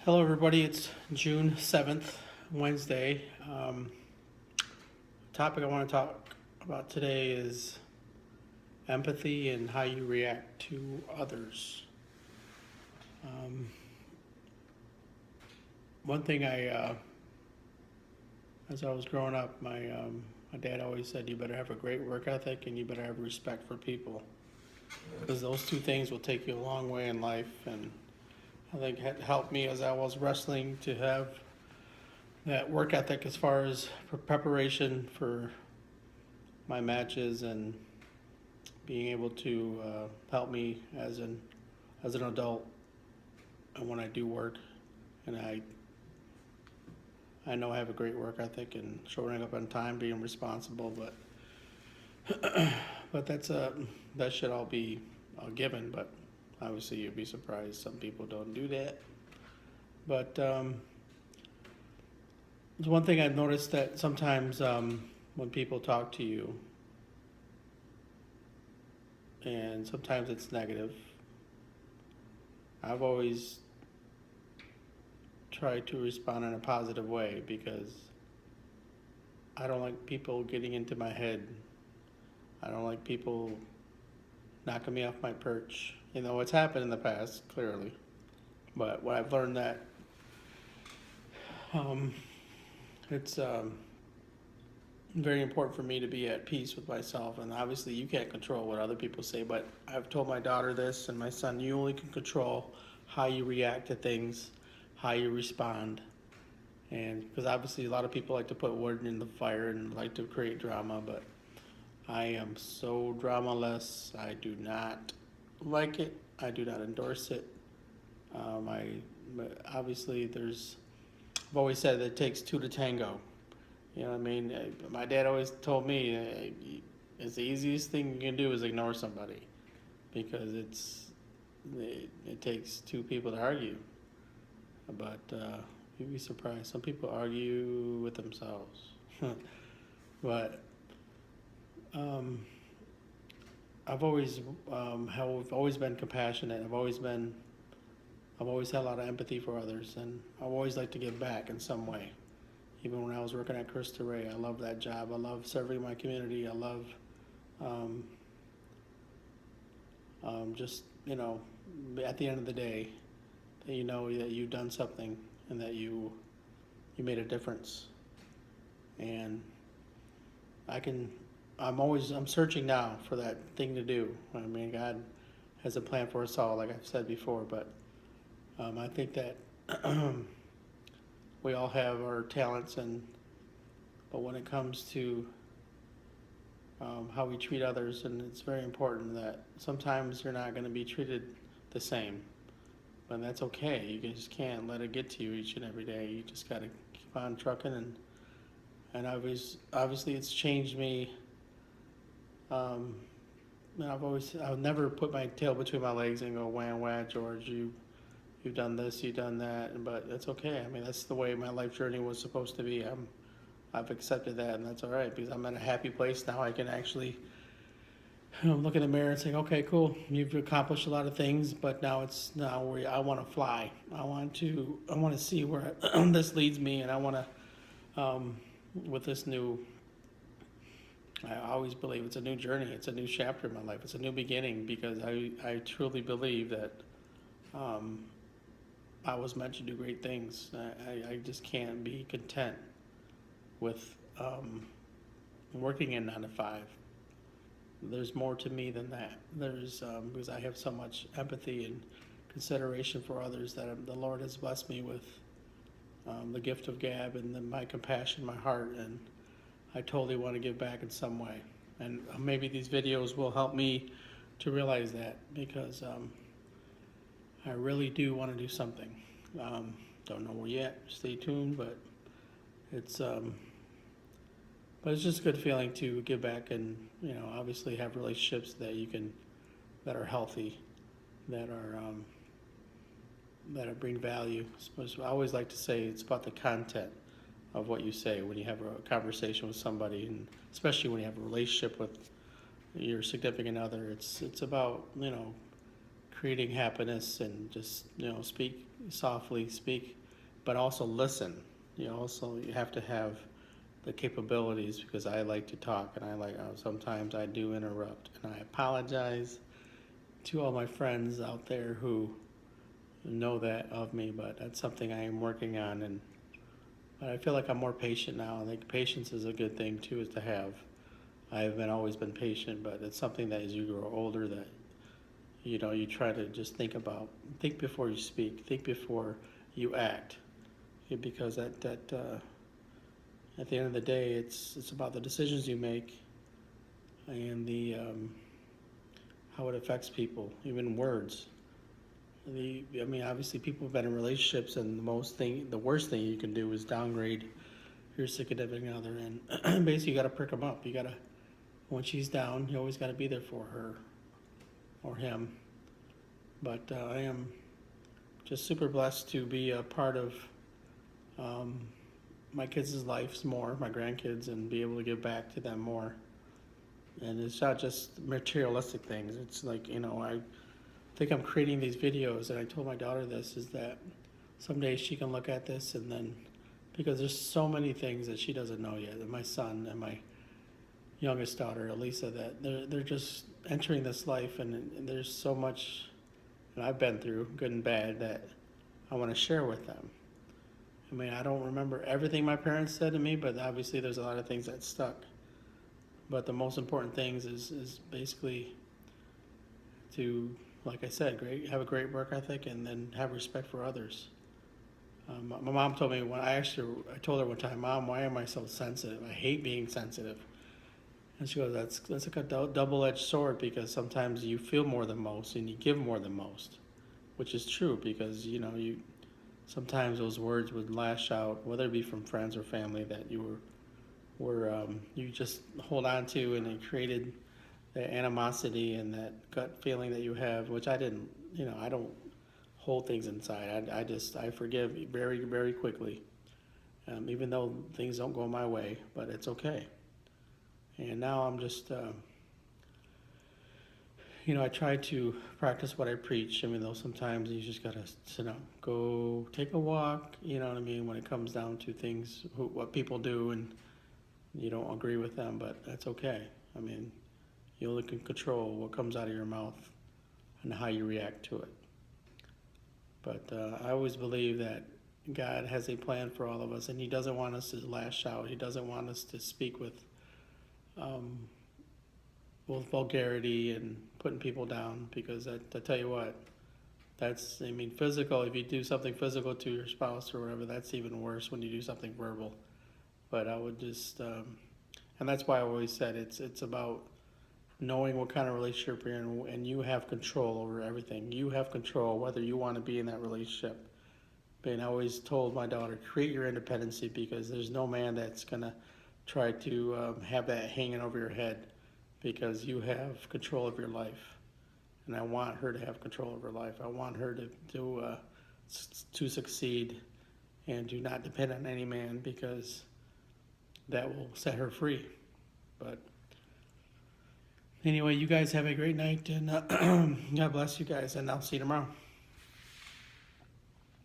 Hello, everybody. It's June 7th, Wednesday. Topic I want to talk about today is empathy and how you react to others. Um, One thing as I was growing up, my dad always said, "You better have a great work ethic and you better have respect for people, because those two things will take you a long way in life." And I think it helped me as I was wrestling to have that work ethic as far as for preparation for my matches and being able to help me as an adult and when I do work. And I know I have a great work ethic and showing up on time, being responsible, but that should all be given. But obviously, you'd be surprised some people don't do that. But there's one thing I've noticed that sometimes when people talk to you, and sometimes it's negative. I've always tried to respond in a positive way because I don't like people getting into my head. I don't like people knocking me off my perch. You know, it's happened in the past, clearly. But what I've learned that um, it's very important for me to be at peace with myself. And obviously, you can't control what other people say. But I've told my daughter this and my son: you only can control how you react to things, how you respond. And because obviously, a lot of people like to put wood in the fire and like to create drama, but I am so dramaless. I do not like it. I do not endorse it. But obviously, I've always said that it takes two to tango. You know what I mean? My dad always told me it's the easiest thing you can do is ignore somebody because it takes two people to argue. But you'd be surprised. Some people argue with themselves. But um, I've always been compassionate. I've always had a lot of empathy for others, and I've always liked to give back in some way. Even when I was working at Christa Ray, I love that job. I love serving my community. I love um, just at the end of the day, that you know that you've done something and that you made a difference. And I can I'm searching now for that thing to do. I mean, God has a plan for us all, like I've said before. But I think that we all have our talents, but when it comes to how we treat others, and it's very important that sometimes you're not going to be treated the same, but that's okay. You just can't let it get to you each and every day. You just got to keep on trucking, and obviously it's changed me. Um, I've never put my tail between my legs and go, wham wham, George, you've done this, you've done that, but that's okay. I mean, that's the way my life journey was supposed to be. I've accepted that, and that's all right because I'm in a happy place now. I can actually look in the mirror and say, okay, cool, you've accomplished a lot of things, but now where I want to fly. I want to see where this leads me, and I want to with this new. I always believe it's a new journey. It's a new chapter in my life. It's a new beginning because I truly believe that um, I was meant to do great things. I just can't be content with working in 9 to 5. There's more to me than that. There's because I have so much empathy and consideration for others that the Lord has blessed me with the gift of gab and my compassion, my heart, and I totally want to give back in some way. And maybe these videos will help me to realize that because I really do want to do something. Don't know where yet. Stay tuned, it's um, but it's just a good feeling to give back and obviously have relationships that are healthy, that bring value. I always like to say it's about the content of what you say when you have a conversation with somebody, and especially when you have a relationship with your significant other. It's about creating happiness and just, speak softly, speak, but also listen. You have to have the capabilities because I like to talk and sometimes I do interrupt, and I apologize to all my friends out there who know that of me, but that's something I am working on. And but I feel like I'm more patient now. I think patience is a good thing too, is to have. I've been always been patient, but it's something that as you grow older that you try to just think before you speak, think before you act, because at the end of the day, it's about the decisions you make and the how it affects people, even words. Obviously, people have been in relationships, and the worst thing you can do is downgrade your significant other, and basically you got to prick them up. When she's down, you always got to be there for her or him. But I am just super blessed to be a part of my kids' lives more, my grandkids, and be able to give back to them more. And it's not just materialistic things. It's like, I think I'm creating these videos, and I told my daughter this, is that someday she can look at this and then, because there's so many things that she doesn't know yet, and my son and my youngest daughter, Elisa, that they're just entering this life, and there's so much that I've been through, good and bad, that I want to share with them. I don't remember everything my parents said to me, but obviously there's a lot of things that stuck. But the most important things is basically to, like I said, have a great work ethic, and then have respect for others. My mom told me I told her one time, Mom, why am I so sensitive? I hate being sensitive. And she goes, that's like a double-edged sword, because sometimes you feel more than most and you give more than most, which is true, because sometimes those words would lash out, whether it be from friends or family that you you just hold on to, and it created the animosity and that gut feeling that you have, which I didn't. I don't hold things inside. I forgive very, very quickly, even though things don't go my way, but it's okay. And now I'm just, I try to practice what I preach. Though sometimes you just gotta sit down, go take a walk. You know what I mean? When it comes down to things, what people do, and you don't agree with them, but that's okay. You only can control what comes out of your mouth and how you react to it. But I always believe that God has a plan for all of us, and He doesn't want us to lash out. He doesn't want us to speak with vulgarity and putting people down, because I tell you what, that's, physical. If you do something physical to your spouse or whatever, that's even worse when you do something verbal. But I would just, and that's why I always said it's about knowing what kind of relationship you're in, and you have control over everything. You have control whether you want to be in that relationship. And I always told my daughter, create your independency, because there's no man that's going to try to have that hanging over your head, because you have control of your life. And I want her to have control of her life. I want her to succeed and do not depend on any man, because that will set her free. But anyway, you guys have a great night, and God bless you guys, and I'll see you tomorrow.